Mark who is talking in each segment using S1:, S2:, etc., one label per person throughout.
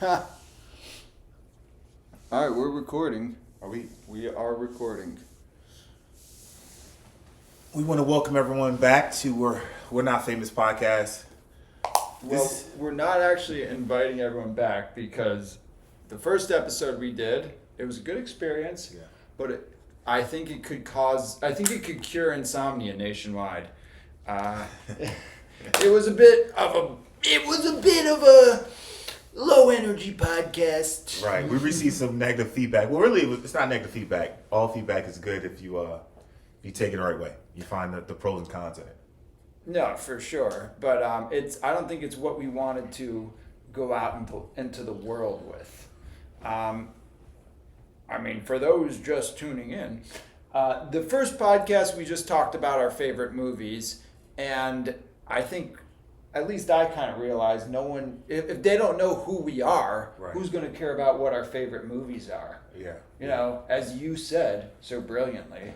S1: All right, we're recording.
S2: Are we?
S1: We are recording.
S2: We want to welcome everyone back to We're Not Famous podcast.
S1: Well, we're not actually inviting everyone back because the first episode we did, it was a good experience, but I think it could cure insomnia nationwide. It was a bit of a low energy podcast.
S2: Right. We received some negative feedback. Well, really, it's not negative feedback. All feedback is good if you take it the right way. You find the pros and cons in it.
S1: No, for sure, but I don't think it's what we wanted to go out into the world with. For those just tuning in, the first podcast we just talked about our favorite movies, and I think, at least I kind of realized, no one, if they don't know who we are,
S2: right,
S1: who's going to care about what our favorite movies are?
S2: Yeah.
S1: You know, as you said so brilliantly,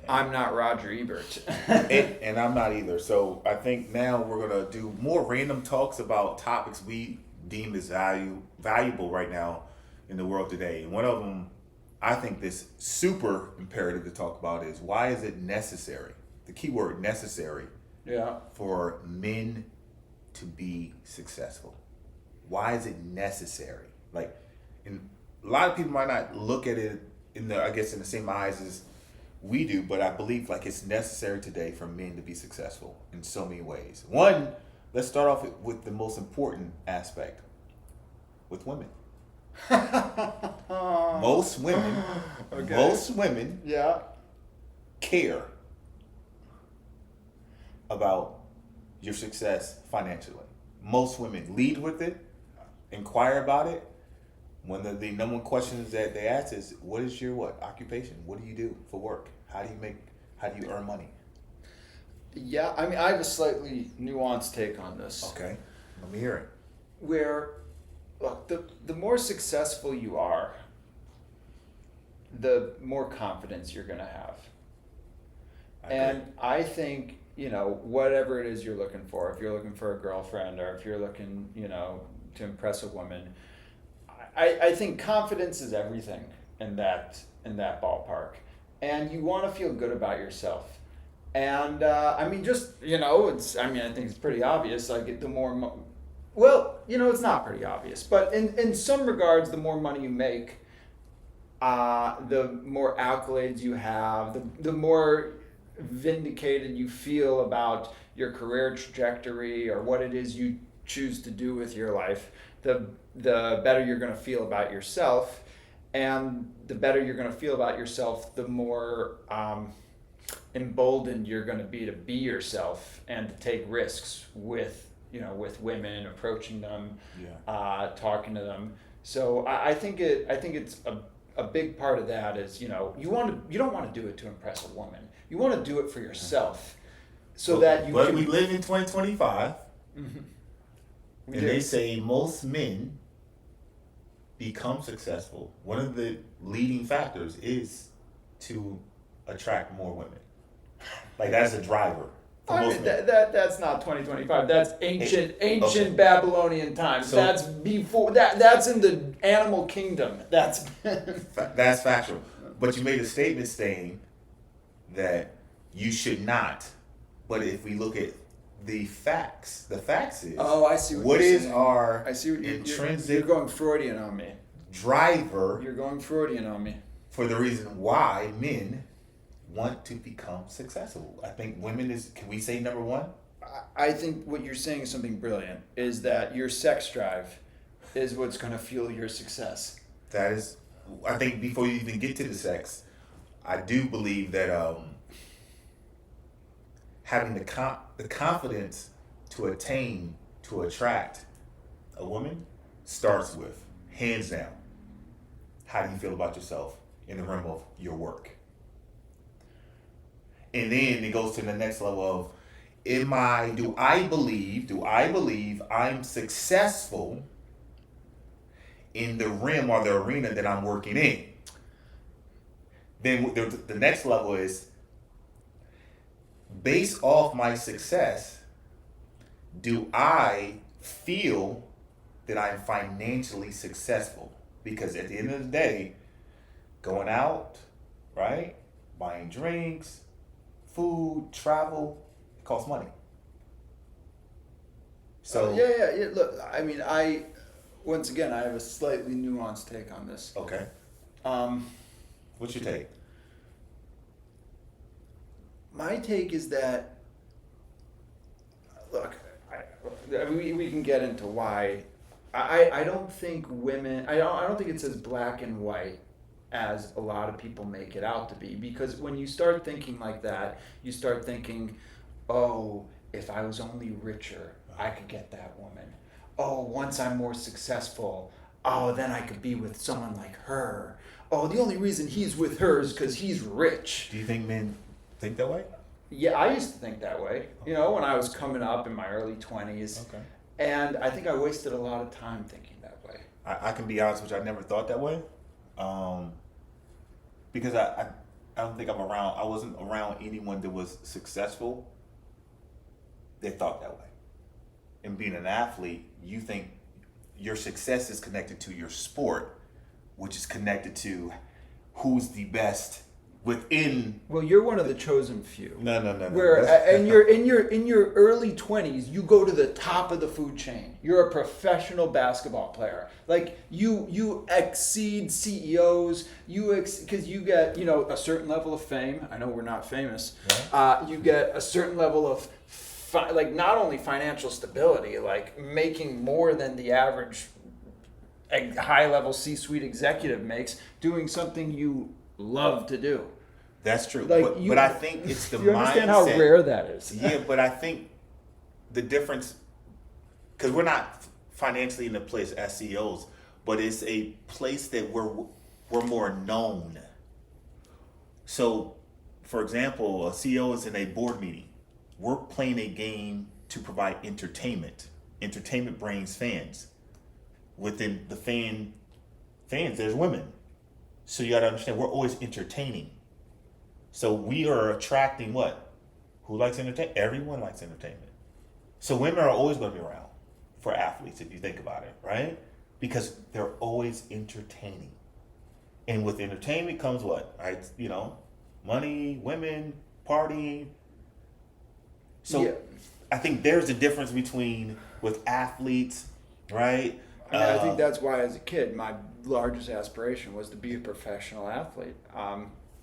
S1: I'm not Roger Ebert.
S2: and I'm not either. So I think now we're going to do more random talks about topics we deem as valuable right now in the world today. And one of them, I think this super imperative to talk about is, why is it necessary? The key word, necessary.
S1: Yeah.
S2: For men to be successful. Why is it necessary? A lot of people might not look at it in the same eyes as we do, but I believe it's necessary today for men to be successful in so many ways. One, let's start off with the most important aspect, with women. Most women
S1: Yeah.
S2: care about your success financially. Most women lead with it, inquire about it. One of the number one questions that they ask is, what is your occupation? What do you do for work? How do you earn money?
S1: Yeah, I have a slightly nuanced take on this.
S2: Okay, let me hear it.
S1: Where, look, the more successful you are, the more confidence you're going to have. And I think, whatever it is you're looking for, if you're looking for a girlfriend or if you're looking, to impress a woman, I think confidence is everything in that ballpark. And you want to feel good about yourself. And, I think it's pretty obvious, the more, it's not pretty obvious, but in some regards, the more money you make, the more accolades you have, the more vindicated you feel about your career trajectory or what it is you choose to do with your life, the better you're going to feel about yourself. And the better you're going to feel about yourself, the more emboldened you're going to be yourself and to take risks with women, approaching them, talking to them. So I think it's a big part of that is, you don't want to do it to impress a woman. You want to do it for yourself, that you.
S2: But we live in 2025,
S1: Mm-hmm.
S2: and they say most men become successful. One of the leading factors is to attract more women. That's a driver.
S1: That's not 2025. That's ancient
S2: okay.
S1: Babylonian times.
S2: So,
S1: that's before that. That's in the animal kingdom. That's
S2: factual. But you made a statement saying that you should not. But if we look at the facts is,
S1: I see
S2: what
S1: you're
S2: is
S1: saying.
S2: our
S1: I see what
S2: intrinsic
S1: you're going Freudian on me.
S2: Driver.
S1: You're going Freudian on me.
S2: For the reason why men want to become successful. I think women can we say number one?
S1: I think what you're saying is something brilliant, is that your sex drive is what's going to fuel your success.
S2: That is, I think before you even get to the sex, I do believe that having the confidence to attract a woman starts with, hands down, how do you feel about yourself in the realm of your work? And then it goes to the next level of, do I believe I'm successful in the rim or the arena that I'm working in? Then the next level is, based off my success, do I feel that I am financially successful. Because at the end of the day, going out, right, buying drinks, food, travel, it costs money. So
S1: Yeah. Look, I mean, once again, I have a slightly nuanced take on this.
S2: okay,
S1: Um,
S2: what's your take?
S1: my take is that, look, we can get into why. I don't think women. I don't think it's as black and white as a lot of people make it out to be. Because when you start thinking like that, you start thinking, oh, if I was only richer, I could get that woman. Oh, once I'm more successful, oh, then I could be with someone like her. Oh, the only reason he's with her is because he's rich.
S2: Do you think men think that way?
S1: Yeah, I used to think that way. You know, when I was coming up in my early 20s.
S2: Okay.
S1: And I think I wasted a lot of time thinking that way.
S2: I can be honest with you, I never thought that way. Because I don't think I wasn't around anyone that was successful that thought that way. And being an athlete, you think your success is connected to your sport, which is connected to who's the best within.
S1: Well, you're one of the chosen few.
S2: No.
S1: Where in your early 20s, you go to the top of the food chain. You're a professional basketball player. Like you exceed CEOs. Because you get a certain level of fame. I know we're not famous.
S2: Right.
S1: You get a certain level of like not only financial stability, like making more than the average high level C-suite executive makes, doing something you love to do.
S2: That's true.
S1: Like
S2: but I think it's the mindset.
S1: You understand how rare that is.
S2: Yeah, but I think the difference, because we're not financially in a place as CEOs, but it's a place that we're more known. So, for example, a CEO is in a board meeting. We're playing a game to provide entertainment. Entertainment brings fans. Within the fans, there's women. So you got to understand, we're always entertaining. So we are attracting what? Who likes entertainment? Everyone likes entertainment. So women are always going to be around for athletes, if you think about it, right? Because they're always entertaining. And with entertainment comes what? Right? Money, women, partying. So yeah. I think there's a difference between with athletes, right?
S1: I think that's why, as a kid, my largest aspiration was to be a professional athlete.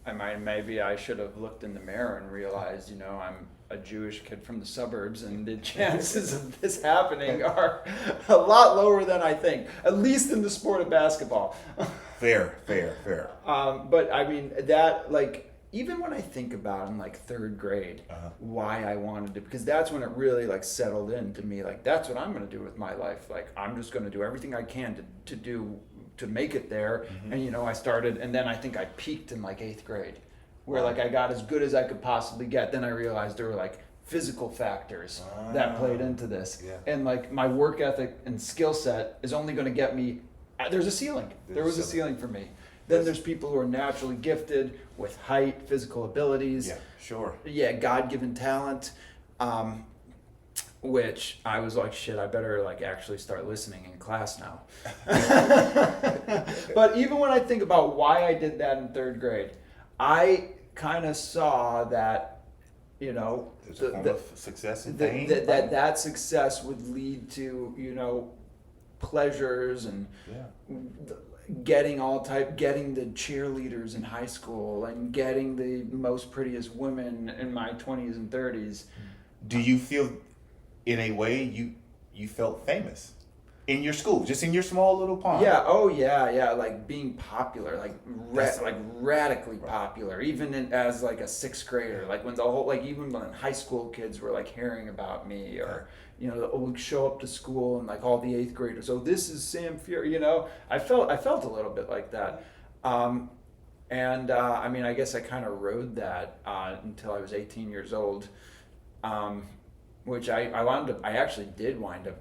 S1: Maybe I should have looked in the mirror and realized, I'm a Jewish kid from the suburbs, and the chances of this happening are a lot lower than I think, at least in the sport of basketball.
S2: Fair.
S1: But I mean, that, like, even when I think about in like third grade, why I wanted to, because that's when it really like settled into me, like that's what I'm going to do with my life. Like I'm just going to do everything I can to make it there. Mm-hmm. And I started, and then I think I peaked in like 8th grade, where like I got as good as I could possibly get. Then I realized there were like physical factors that played into this. Yeah. And like my work ethic and skill set is only going to get me, there's a ceiling. There was a ceiling for me. Then there's people who are naturally gifted with height, physical abilities.
S2: Yeah, sure.
S1: Yeah, God-given talent, which I was like, shit, I better like actually start listening in class now. But even when I think about why I did that in 3rd grade, I kind of saw that,
S2: there's a form of success and fame.
S1: That success would lead to, pleasures and getting the cheerleaders in high school and getting the most prettiest women in my 20s and 30s.
S2: Do you feel in a way you felt famous in your school, just in your small little pond?
S1: Yeah. Oh yeah. Like being popular, like radically popular, even as like a 6th grader. Like when even when high school kids were like hearing about me, or would show up to school and like all the 8th graders. Oh, this is Sam Fuhrer. I felt a little bit like that. I guess I kind of rode that until I was 18 years old, which I actually did wind up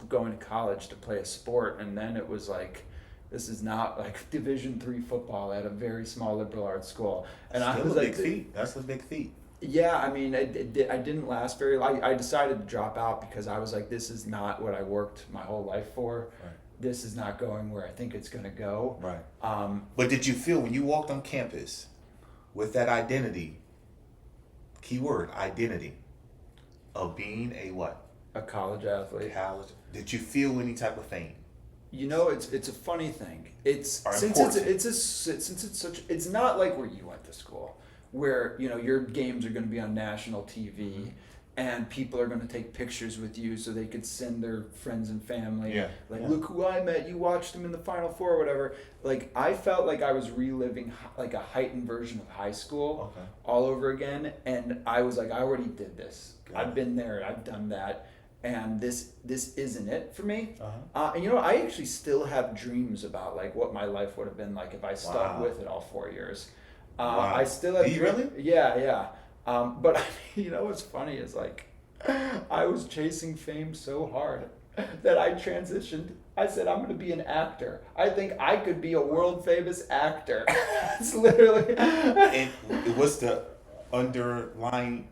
S1: going to college to play a sport, and then it was like, this is not like Division III football at a very small liberal arts school, and
S2: Still
S1: I was
S2: a
S1: like,
S2: big feat. That's a big feat.
S1: Yeah, I mean, I didn't last very long. I decided to drop out because I was like, this is not what I worked my whole life for.
S2: Right.
S1: This is not going where I think it's going to go.
S2: Right.
S1: Um,
S2: But did you feel when you walked on campus with that identity, keyword identity, of being a what?
S1: a college athlete.
S2: College. Did you feel any type of fame?
S1: You know, it's a funny thing. It's
S2: Are
S1: since
S2: important.
S1: since it's such, it's not like where you went to school, where you know your games are going to be on national TV, and people are going to take pictures with you so they could send their friends and family.
S2: Yeah,
S1: Like,
S2: yeah.
S1: look who I met. You watched them in the Final Four or whatever. Like, I felt like I was reliving like a heightened version of high school
S2: Okay.
S1: all over again, and I was like, I already did this.
S2: Got
S1: I've
S2: it.
S1: been there. I've done that. And this isn't it for me.
S2: Uh-huh.
S1: And you know, I actually still have dreams about like what my life would have been like if I stuck
S2: Wow.
S1: with it all 4 years.
S2: Wow.
S1: I still have.
S2: Do you really?
S1: Yeah, yeah. But I mean, you know what's funny is like, I was chasing fame so hard that I transitioned. I said I'm going to be an actor. I think I could be a world famous actor. It's literally.
S2: And what's the underlying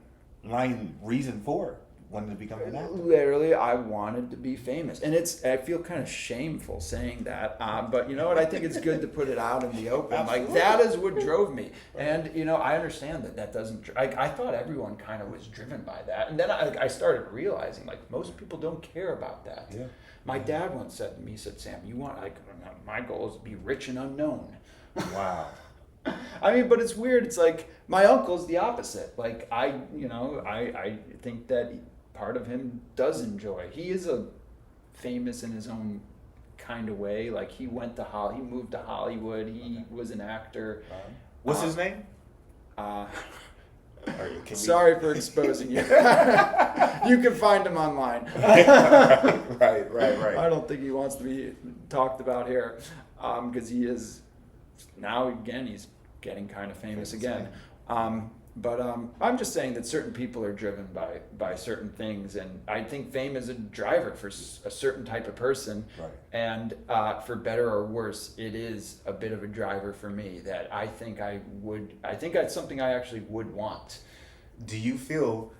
S2: reason for it? Wanted to become an actor?
S1: Literally, I wanted to be famous, and I feel kind of shameful saying that, but you know what? I think it's good to put it out in the open.
S2: Absolutely.
S1: Like that is what drove me, and you know, I understand that doesn't. I thought everyone kind of was driven by that, and then I started realizing like most people don't care about that.
S2: Yeah.
S1: My dad once said to me, he said, "Sam, you want like my goal is to be rich and unknown."
S2: Wow.
S1: I mean, but it's weird. It's like my uncle's the opposite. Like I think that part of him does enjoy. He is a famous in his own kind of way. Like he moved to Hollywood. He was an actor.
S2: What's his name?
S1: Uh,
S2: Or can we-
S1: sorry for exposing you. You can find him online.
S2: right.
S1: I don't think he wants to be talked about here, because he is now again he's getting kind of famous again. But I'm just saying that certain people are driven by certain things, and I think fame is a driver for a certain type of person.
S2: Right.
S1: And for better or worse, it is a bit of a driver for me that I think that's something I actually would want.
S2: Do you feel?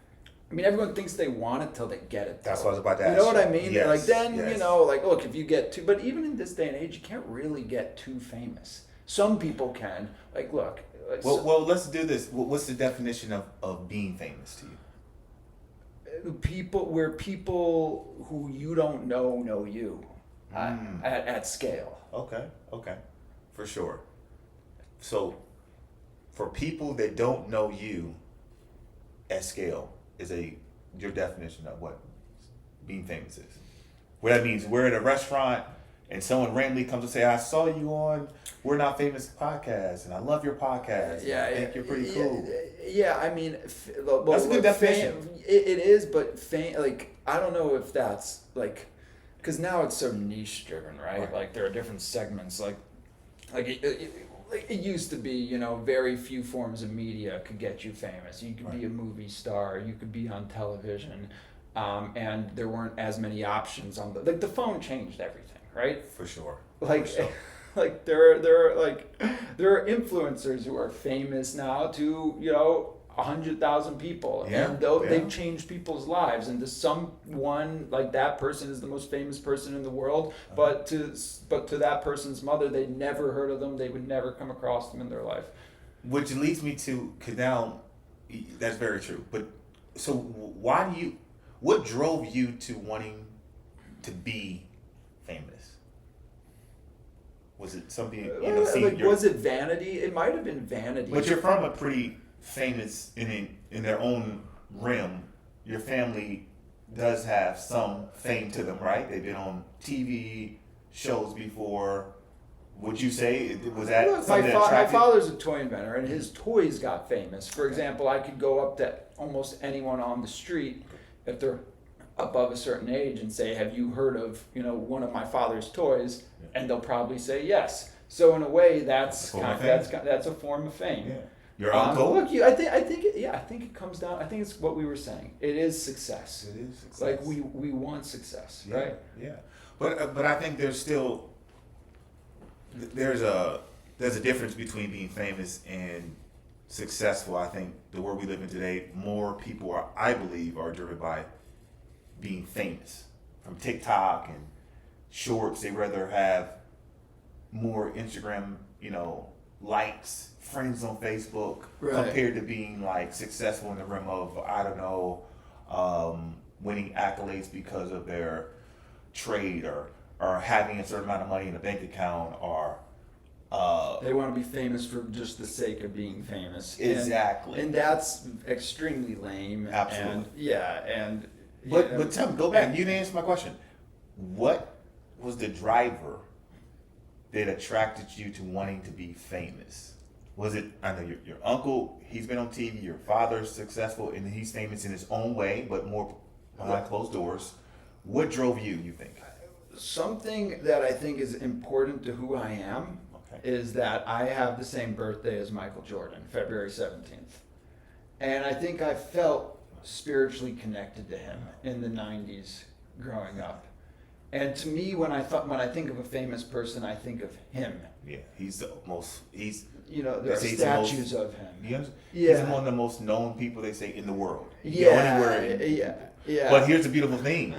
S1: I mean, everyone thinks they want it till they get it.
S2: That's
S1: though.
S2: what I was about to ask.
S1: You know what I
S2: you.
S1: mean?
S2: Yes,
S1: Like then,
S2: yes.
S1: you know, like look, if you get too, but even in this day and age, you can't really get too famous. Some people can. Like, look. Like,
S2: Well, let's do this. What's the definition of being famous to you?
S1: people who you don't know you
S2: Mm.
S1: at scale.
S2: Okay, for sure. So, for people that don't know you at scale, is your definition of what being famous is. What that means, we're at a restaurant and someone randomly comes and say, "I saw you on We're Not Famous podcast, and I love your podcast.
S1: Yeah,
S2: I think you're pretty cool."
S1: Yeah, I mean, well,
S2: That's a good definition.
S1: It is, but fame, like, I don't know if that's like, because now it's so niche driven, right?
S2: Right.
S1: Like there are different segments, like it used to be, you know, very few forms of media could get you famous. You could be a movie star, you could be on television, and there weren't as many options on the phone changed everything, right?
S2: For sure.
S1: Like,
S2: For sure.
S1: like there are influencers who are famous now to, you know, 100,000 people,
S2: Yeah,
S1: and though
S2: yeah.
S1: they've changed people's lives, and to someone like that person is the most famous person in the world, but to that person's mother, they never heard of them, they would never come across them in their life.
S2: Which leads me to, because now, that's very true. But so what drove you to wanting to be famous? Was it something,
S1: Was it vanity? It might have been vanity.
S2: But you're from a pretty famous, in their own realm. Your family does have some fame to them, right? They've been on TV shows before. Would you say, was that
S1: Look,
S2: something that
S1: my
S2: attracted?
S1: father's a toy inventor, and his toys got famous. For example, I could go up to almost anyone on the street if they're above a certain age and say, "Have you heard of, you know, one of my father's toys?" And they'll probably say yes. So in a way, that's
S2: form of
S1: that's a form of fame.
S2: Yeah. Your uncle?
S1: Look, I think it comes down. I think it's what we were saying. It is success.
S2: It is success.
S1: Like we want success,
S2: Yeah,
S1: right?
S2: Yeah, but I think there's still there's a difference between being famous and successful, I think the world we live in today, more people are, I believe, are driven by being famous. From TikTok and shorts, they rather have more Instagram, likes, friends on Facebook,
S1: Right.
S2: compared to being like successful in the realm of, I don't know, winning accolades because of their trade, or having a certain amount of money in a bank account, or
S1: They want to be famous for just the sake of being famous.
S2: Exactly.
S1: And that's extremely lame.
S2: Absolutely.
S1: And
S2: But tell me, go back. You didn't answer my question. What was the driver that attracted you to wanting to be famous? Was it, I know your uncle, he's been on TV, your father's successful, and he's famous in his own way, but more behind closed doors. What drove you think?
S1: something that I think is important to who I am is that I have the same birthday as Michael Jordan, February 17th. And I think I felt spiritually connected to him in the 90s growing up. And to me, when I think of a famous person, I think of him.
S2: Yeah, he's the most,
S1: there are statues of him.
S2: He's one of the most known people, they say, in the world.
S1: Yeah.
S2: But here's the beautiful thing.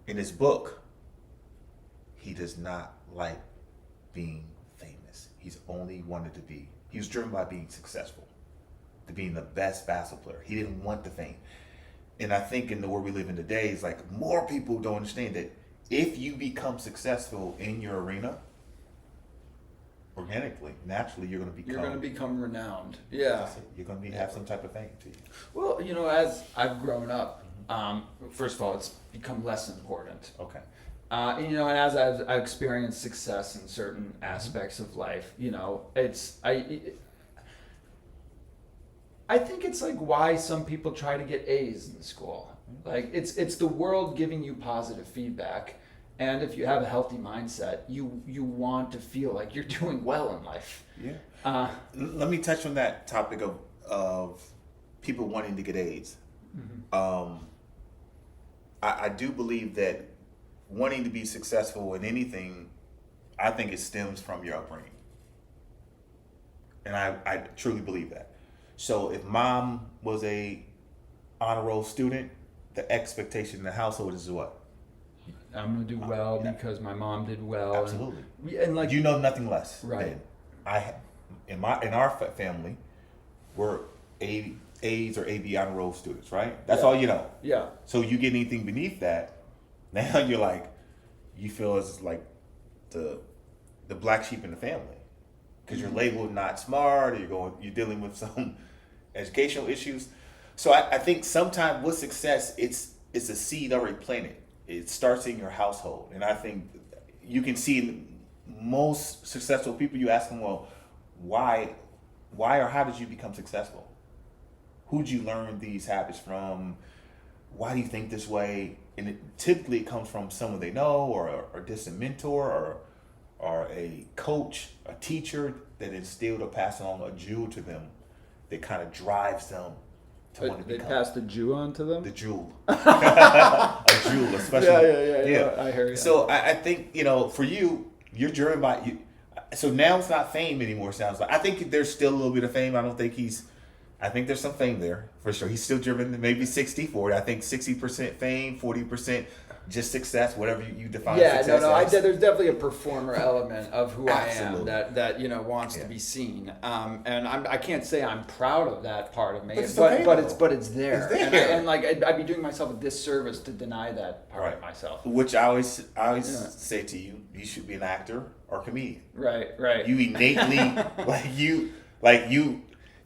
S2: In his book, he does not like being famous. He's only wanted to be, he was driven by being successful, to being the best basketball player. He didn't want the fame. And I think in the world we live in today, it's like more people don't understand that if you become successful in your arena, organically, naturally, you're going to
S1: become renowned. Yeah.
S2: You're going to have some type of fame to you.
S1: Well, as I've grown up, first of all, it's become less important.
S2: Okay.
S1: And as I've experienced success in certain aspects of life, I think it's like why some people try to get A's in school. Like it's the world giving you positive feedback, and if you have a healthy mindset, you want to feel like you're doing well in life.
S2: Yeah. Let me touch on that topic of people wanting to get A's. Mm-hmm. I do believe that wanting to be successful in anything, I think it stems from your upbringing, and I truly believe that. So if mom was a honor roll student, the expectation in the household is what?
S1: I'm gonna do well because my mom did well.
S2: Absolutely.
S1: And like
S2: nothing less.
S1: Right.
S2: In our family, we're A's or AB honor roll students, right? That's all you know.
S1: Yeah.
S2: So you get anything beneath that, now you're like, you feel as like the black sheep in the family, because you're labeled not smart, or you're dealing with some educational issues. So I think sometimes with success, it's a seed already planted. It starts in your household, and I think you can see in most successful people. You ask them, well, why or how did you become successful? Who'd you learn these habits from? Why do you think this way? And typically it comes from someone they know, or a distant mentor, or a coach, a teacher that instilled or passed along a jewel to them that kind of drives them to want to become.
S1: They passed the Jew on to them?
S2: The jewel. A jewel, especially.
S1: Yeah. I hear you.
S2: So I think, for you, you're driven by you. So now it's not fame anymore, sounds like. I think there's still a little bit of fame. I think there's some fame there, for sure. He's still driven, maybe 60-40. I think 60% fame, 40% just success, whatever you define success as.
S1: There's definitely a performer element of who
S2: Absolutely.
S1: I am that wants to be seen. And I can't say I'm proud of that part of me,
S2: But it's
S1: but
S2: there.
S1: it's there.
S2: It's there.
S1: And I'd be doing myself a disservice to deny that part of myself.
S2: Which I always say to you, you should be an actor or comedian.
S1: Right.
S2: You innately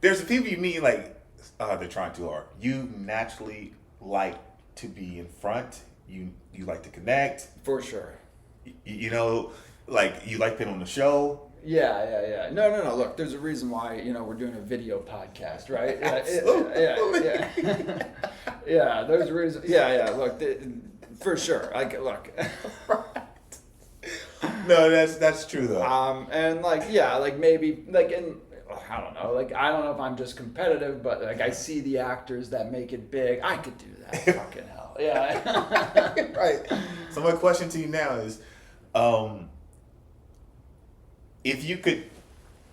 S2: there's people you meet they're trying too hard. You naturally like to be in front. You like to connect.
S1: For sure.
S2: You like being on the show.
S1: Yeah. No. Look, there's a reason why we're doing a video podcast, right?
S2: Absolutely.
S1: Yeah. Yeah. There's a reason. Yeah. Look, for sure. Look.
S2: No, that's true though.
S1: And maybe I don't know. I don't know if I'm just competitive, but I see the actors that make it big. I could do that. Fucking hell. Yeah.
S2: Right. So my question to you now is, if you could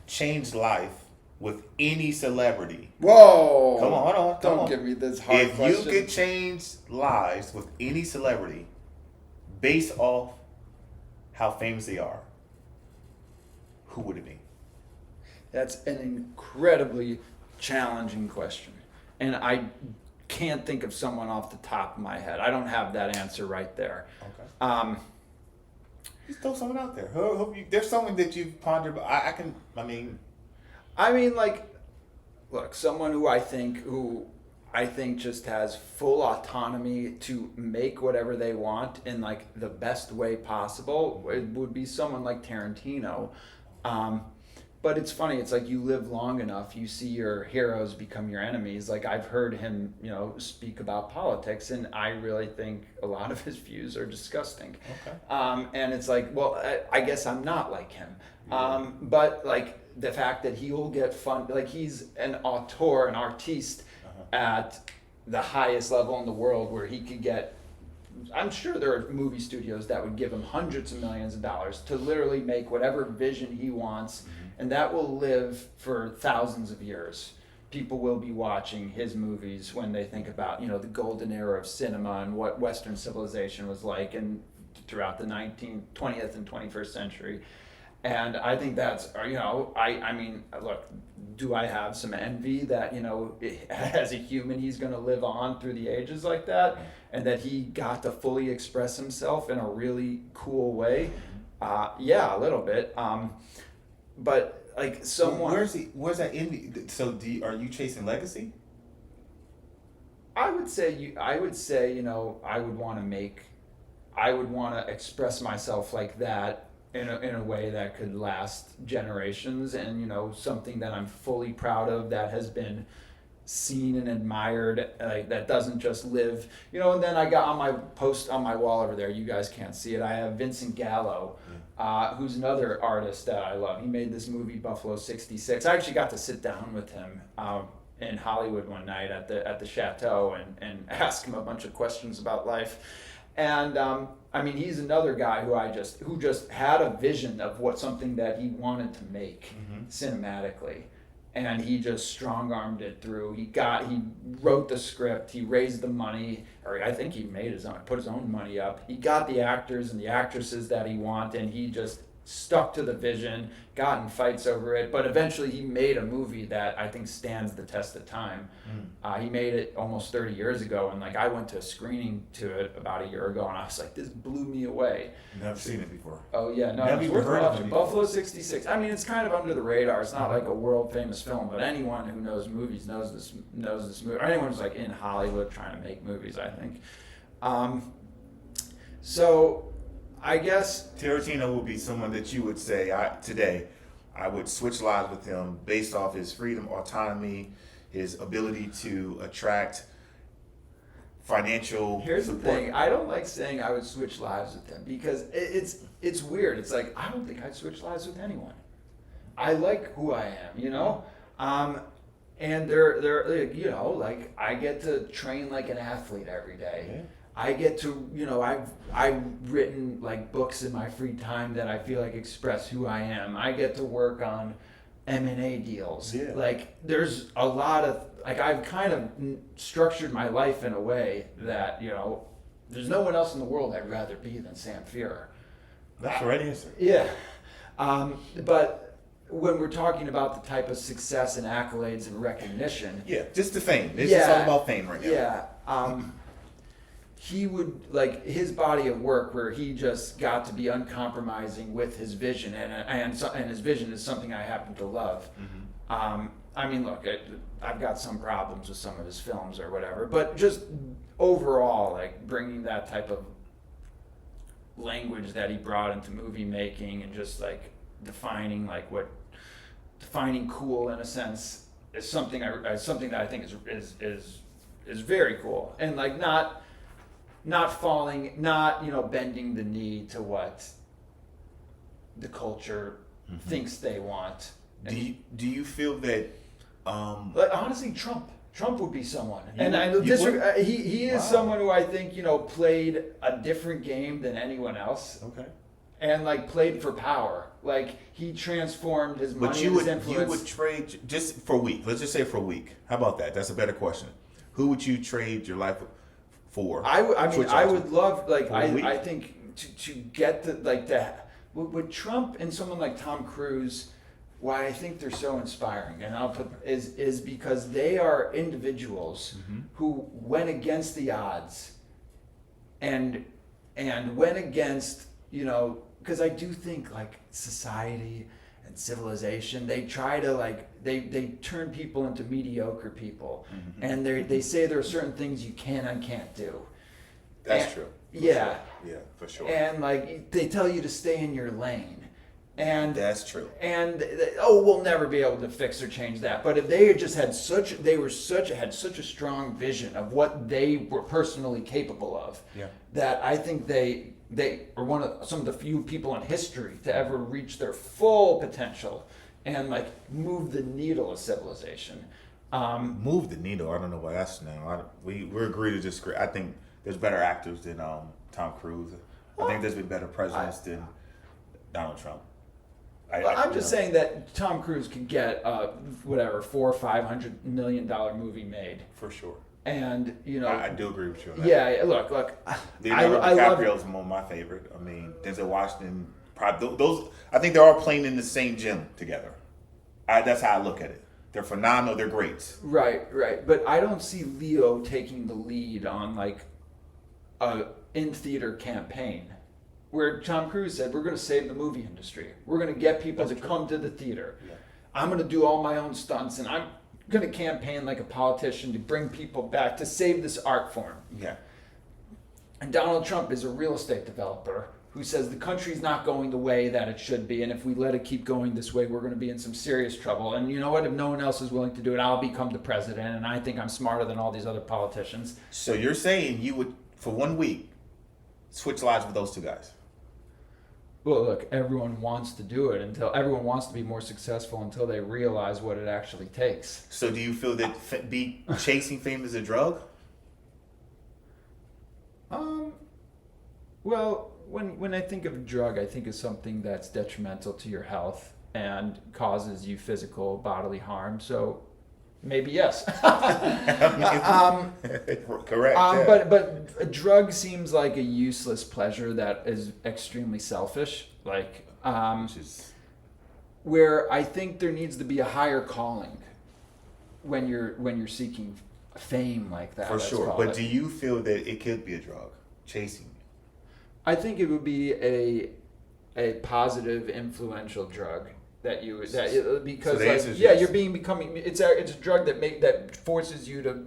S2: change life with any celebrity.
S1: Whoa!
S2: Come on, hold on.
S1: Don't give me this hard
S2: If
S1: question.
S2: you could change lives with any celebrity based off how famous they are, who would it be?
S1: That's an incredibly challenging question. And I can't think of someone off the top of my head. I don't have that answer right there.
S2: Okay. Just throw someone out there. There's someone that you've pondered. But
S1: I mean, like, look, someone who I think just has full autonomy to make whatever they want in like the best way possible. It would be someone like Tarantino. But it's funny. It's like you live long enough, you see your heroes become your enemies. Like I've heard him, speak about politics, and I really think a lot of his views are disgusting.
S2: Okay.
S1: And it's like, well, I guess I'm not like him. But like the fact that he will get fun, like he's an auteur, an artiste at the highest level in the world, where he could get. I'm sure there are movie studios that would give him hundreds of millions of dollars to literally make whatever vision he wants, and that will live for thousands of years. People will be watching his movies when they think about, the golden era of cinema and what Western civilization was like and throughout the 20th and 21st century. And I think that's, I mean, look, do I have some envy that, as a human, he's going to live on through the ages like that, and that he got to fully express himself in a really cool way? Yeah, a little bit. But like someone,
S2: where's that envy? So are you chasing legacy?
S1: I would say, I would want to express myself like that in a way that could last generations, and something that I'm fully proud of, that has been seen and admired, that doesn't just live, and then I got on my post on my wall over there, you guys can't see it, I have Vincent Gallo, who's another artist that I love. He made this movie Buffalo 66. I actually got to sit down with him in Hollywood one night at the Chateau and ask him a bunch of questions about life. And I mean, he's another guy who just had a vision of something that he wanted to make cinematically, and he just strong-armed it through. He wrote the script, he raised the money, or I think he put his own money up. He got the actors and the actresses that he wanted, and he just stuck to the vision, got in fights over it, but eventually he made a movie that I think stands the test of time. He made it almost 30 years ago, and like I went to a screening to it about a year ago, and I was like, this blew me away.
S2: Never seen it before.
S1: Oh yeah, no,
S2: Never
S1: it's
S2: even
S1: worth
S2: heard of
S1: watching.
S2: it.
S1: Buffalo 66. I mean, it's kind of under the radar. It's not like a world famous film, but anyone who knows movies knows this movie. Or anyone who's like in Hollywood trying to make movies, I think. So I guess
S2: Tarantino would be someone that you would say, today, I would switch lives with him based off his freedom, autonomy, his ability to attract financial
S1: Here's
S2: support.
S1: the thing. I don't like saying I would switch lives with them, because it's weird. It's like, I don't think I'd switch lives with anyone. I like who I am, and they're like I get to train like an athlete every day.
S2: Yeah.
S1: I get to, I've written like books in my free time that I feel like express who I am. I get to work on M&A deals.
S2: Yeah.
S1: Like there's a lot of, like I've kind of structured my life in a way that, there's no one else in the world I'd rather be than Sam Fuhrer.
S2: That's the right answer.
S1: Yeah. But when we're talking about the type of success and accolades and recognition.
S2: Yeah, just the fame. It's just all about fame right now.
S1: Yeah. He would, like, his body of work where he just got to be uncompromising with his vision, and his vision is something I happen to love. I mean, look, I've got some problems with some of his films or whatever, but just overall, like, bringing that type of language that he brought into movie making, and just like defining cool in a sense, is something that I think is very cool, and like not falling, not bending the knee to what the culture thinks they want.
S2: Do you feel that?
S1: Like honestly, Trump would be someone, he is
S2: Wow.
S1: someone who I think played a different game than anyone else.
S2: Okay.
S1: and like played for power. Like he transformed his money
S2: But
S1: and his influence.
S2: you would trade just for a week. Let's just say for a week. How about that? That's a better question. Who would you trade your life for?
S1: I mean,
S2: Switch
S1: I
S2: out to?
S1: would love, like,
S2: For a week?
S1: I think to get the, like, that, with Trump and someone like Tom Cruise, why I think they're so inspiring, and I'll put, is because they are individuals who went against the odds and went against, you know, because I do think, like, society and civilization, they try to, like, they turn people into mediocre people, and they say there are certain things you can and can't do.
S2: That's
S1: And-
S2: true. For
S1: Yeah.
S2: sure. Yeah, for sure.
S1: And like they tell you to stay in your lane, and
S2: That's true.
S1: And oh, we'll never be able to fix or change that. But if they had just had had such a strong vision of what they were personally capable of,
S2: Yeah.
S1: that I think they are one of some of the few people in history to ever reach their full potential and like move the needle of civilization.
S2: Move the needle. I don't know what that's now. We agree to disagree. I think there's better actors than Tom Cruise. I think there's been better presidents than Donald Trump.
S1: I'm just saying that Tom Cruise could get whatever $400 or $500 million movie made,
S2: for sure.
S1: and you know,
S2: I do agree with you on that.
S1: yeah. Look,
S2: Leonardo
S1: I love.
S2: DiCaprio's one of my favorite. I mean, Denzel Washington. Probably those. I think they're all playing in the same gym together. That's how I look at it. They're phenomenal. They're great.
S1: Right, but I don't see Leo taking the lead on like a in theater campaign. Where Tom Cruise said, we're going to save the movie industry. We're going to get people to come to the theater.
S2: Yeah.
S1: I'm going to do all my own stunts, and I'm going to campaign like a politician to bring people back, to save this art form.
S2: Yeah.
S1: And Donald Trump is a real estate developer who says the country's not going the way that it should be, and if we let it keep going this way, we're going to be in some serious trouble. And you know what? If no one else is willing to do it, I'll become the president, and I think I'm smarter than all these other politicians.
S2: So you're saying you would, for 1 week, switch lives with those two guys?
S1: Well, look, everyone wants to do it until everyone wants to be more successful until they realize what it actually takes.
S2: So do you feel that chasing fame is a drug?
S1: Well, when I think of a drug, I think of something that's detrimental to your health and causes you physical bodily harm. So maybe yes.
S2: Correct. Yeah.
S1: But a drug seems like a useless pleasure that is extremely selfish. Like
S2: Which is,
S1: where I think there needs to be a higher calling when you're seeking fame like that.
S2: for
S1: let's
S2: sure.
S1: call
S2: But
S1: it.
S2: do you feel that it could be a drug? Chasing.
S1: I think it would be a positive, influential drug that you because
S2: the
S1: like,
S2: answer is
S1: yeah,
S2: yes.
S1: you're becoming it's a drug that forces you to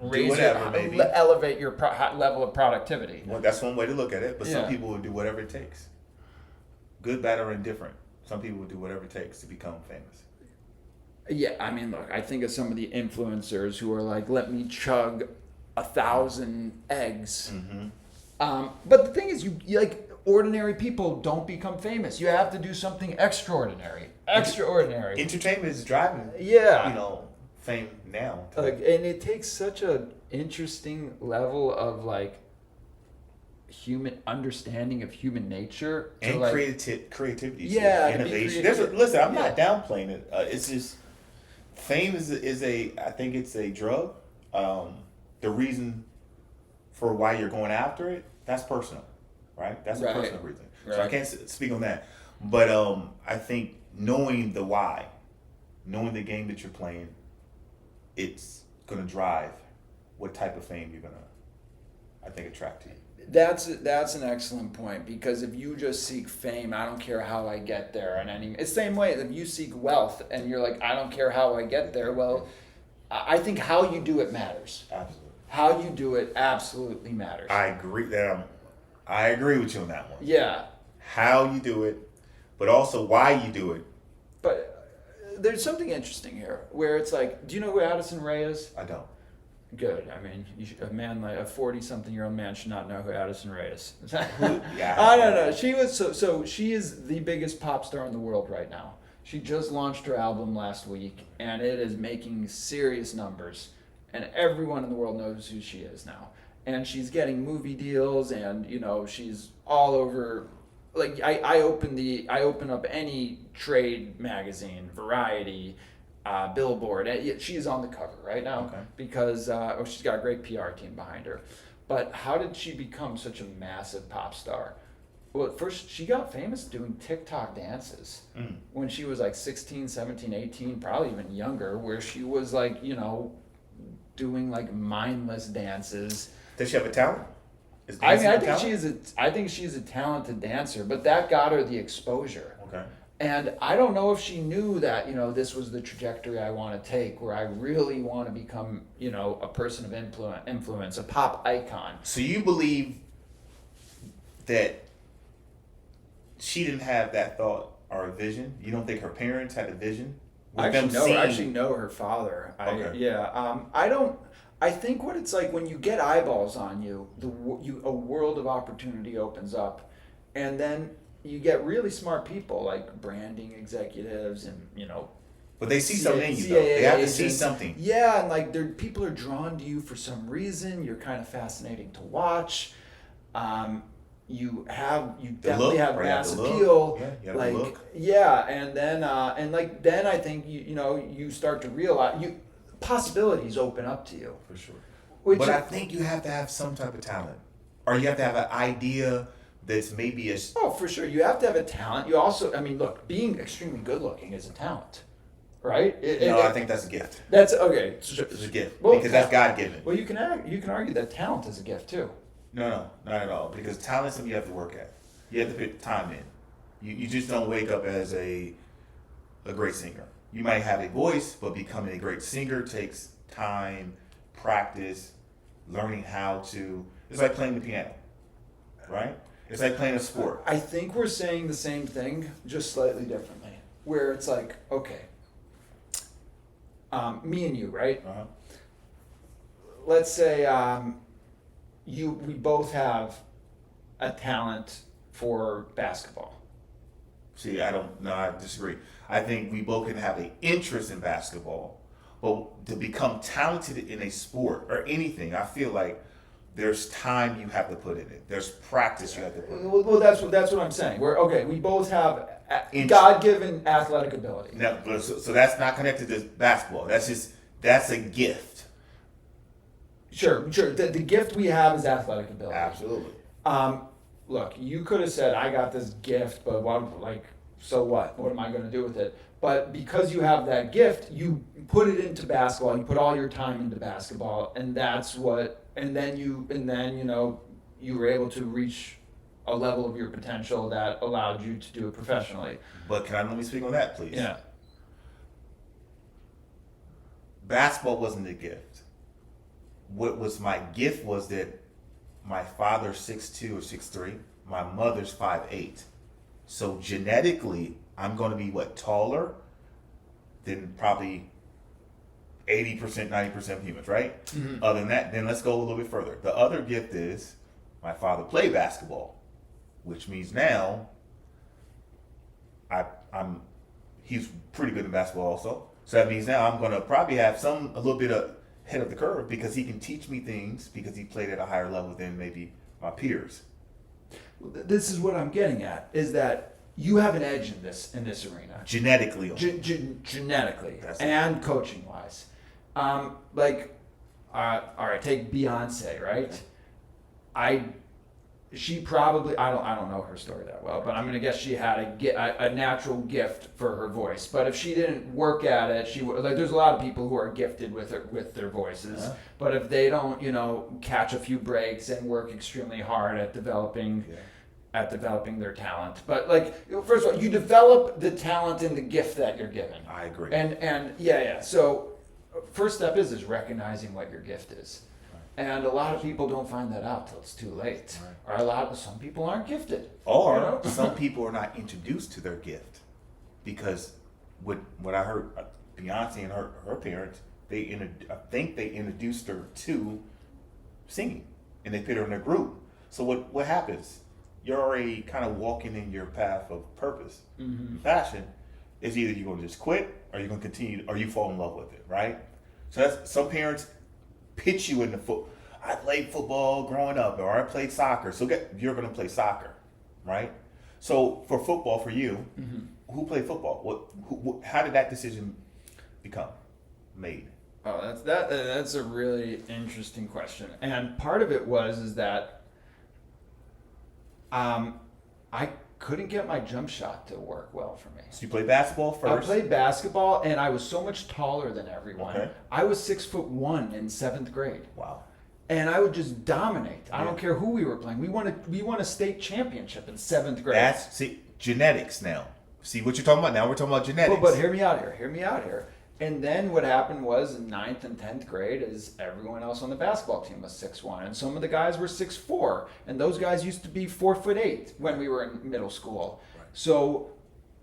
S1: raise
S2: whatever, maybe.
S1: elevate your level of productivity.
S2: Well, that's one way to look at it. But some
S1: Yeah.
S2: people will do whatever it takes. Good, bad, or indifferent. Some people will do whatever it takes to become famous.
S1: Yeah, I mean, look, I think of some of the influencers who are like, let me chug 1,000 eggs. But the thing is, you like ordinary people don't become famous. You have to do something extraordinary.
S2: Entertainment is driving.
S1: Yeah.
S2: Fame now.
S1: Like, and it takes such a interesting level of like human understanding of human nature to
S2: And
S1: like,
S2: creativity.
S1: Yeah, to be
S2: innovation.
S1: creative.
S2: Listen, I'm
S1: Yeah.
S2: not downplaying it. It's just fame is a I think it's a drug. The reason for why you're going after it, that's personal, right? That's
S1: Right.
S2: a personal reason. So I
S1: Right.
S2: can't speak on that. But I think knowing the why, knowing the game that you're playing, it's gonna drive what type of fame you're gonna, I think, attract to you.
S1: That's an excellent point, because if you just seek fame, I don't care how I get there, and it's the same way if you seek wealth and you're like, I don't care how I get there. Well, I think how you do it matters.
S2: Absolutely.
S1: How you do it absolutely matters.
S2: I agree with you on that one.
S1: Yeah,
S2: How you do it, but also why you do it.
S1: but there's something interesting here where it's like, do you know who Addison Rae is?
S2: I don't.
S1: Good. I mean, a man like a 40-something-year-old man should not know who Addison Rae is.
S2: Yeah.
S1: I don't know. She was so she is the biggest pop star in the world right now. She just launched her album last week, and it is making serious numbers. And everyone in the world knows who she is now. And she's getting movie deals, and she's all over. like I open up any trade magazine, Variety, Billboard. She's on the cover right now
S2: Okay.
S1: because she's got a great PR team behind her. But how did she become such a massive pop star? Well, at first she got famous doing TikTok dances when she was like 16, 17, 18, probably even younger, where she was like, doing like mindless dances.
S2: Does she have a talent?
S1: I mean, I think she's a talented dancer, but that got her the exposure.
S2: Okay.
S1: And I don't know if she knew that, this was the trajectory I want to take, where I really want to become, a person of influence, a pop icon.
S2: So you believe that she didn't have that thought or a vision? You don't think her parents had a vision?
S1: I actually know her father.
S2: Okay.
S1: I think what it's like when you get eyeballs on you, a world of opportunity opens up, and then you get really smart people like branding executives and
S2: But they see something in you, though. They have to see something.
S1: Yeah, and like people are drawn to you for some reason. You're kind of fascinating to watch. You definitely have mass appeal.
S2: Yeah, you have the look.
S1: Yeah, and then I think you start to realize possibilities open up to you.
S2: For sure.
S1: But
S2: I think you have to have some type of talent, or you have to have an idea that's maybe
S1: Oh, for sure. You have to have a talent. You also, look, being extremely good looking is a talent, right?
S2: I think that's a gift.
S1: That's okay.
S2: It's a gift
S1: Well,
S2: because that's God given.
S1: Well, you can argue that talent is a gift too.
S2: No, not at all. Because talent is something you have to work at. You have to put time in. You just don't wake up as a great singer. You might have a voice, but becoming a great singer takes time, practice, learning how to. It's like playing the piano, right? It's like playing a sport.
S1: I think we're saying the same thing, just slightly differently. Where it's like, okay, me and you, right?
S2: Uh-huh.
S1: Let's say we both have a talent for basketball.
S2: See, I disagree. I think we both can have an interest in basketball, but to become talented in a sport or anything, I feel like there's time you have to put in it. There's practice you have to put in.
S1: Well, that's what I'm saying. We both have God-given athletic ability.
S2: No, so that's not connected to basketball. That's a gift.
S1: Sure. The gift we have is athletic ability.
S2: Absolutely.
S1: Look, you could have said, I got this gift, but so what? What am I going to do with it? But because you have that gift, you put it into basketball. You put all your time into basketball, and then you were able to reach a level of your potential that allowed you to do it professionally.
S2: But let me speak on that, please?
S1: Yeah.
S2: Basketball wasn't a gift. What was my gift was that my father's 6'2" or 6'3", my mother's 5'8". So genetically, I'm going to be taller than probably 80%, 90% of humans, right? Mm-hmm. Other than that, then let's go a little bit further. The other gift is my father played basketball, which means now he's pretty good in basketball also. So that means now I'm going to probably have a little bit of head of the curve because he can teach me things because he played at a higher level than maybe my peers.
S1: This is what I'm getting at, is that you have an edge in this arena.
S2: Genetically.
S1: Genetically. And coaching wise. All right, take Beyonce, right? She probably, I don't know her story that well, but I'm going to guess she had a natural gift for her voice. But if she didn't work at it, there's a lot of people who are gifted with their voices. Yeah. But if they don't, catch a few breaks and work extremely hard at developing their talent. But first of all, you develop the talent and the gift that you're given.
S2: I agree.
S1: And yeah. So first step is recognizing what your gift is. And a lot of people don't find that out till it's too late. Right. Or some people aren't gifted.
S2: Or some people are not introduced to their gift. Because what I heard, Beyonce and her parents, I think they introduced her to singing. And they put her in a group. So what happens? You're already kind of walking in your path of purpose. Mm-hmm. Passion is either you're going to just quit or you're going to continue, or you fall in love with it, right? So that's some parents pitch you in the foot. I played football growing up, or I played soccer, so you're going to play soccer, right? So for football, for you,
S1: Mm-hmm.
S2: who played football? How did that decision become made?
S1: Oh, that's a really interesting question. And part of it is that I couldn't get my jump shot to work well for me.
S2: So you played basketball
S1: I
S2: first.
S1: played basketball, and I was so much taller than everyone.
S2: Okay.
S1: I was 6'1" in 7th grade,
S2: Wow.
S1: and I would just dominate. I
S2: Yeah.
S1: don't care who we were playing. We won a state championship in 7th grade.
S2: That's genetics now. See what you're talking about now? We're talking about genetics.
S1: But hear me out here. And then what happened was in 9th and 10th grade is everyone else on the basketball team was 6'1", and some of the guys were 6'4", and those guys used to be 4'8" when we were in middle school.
S2: Right.
S1: So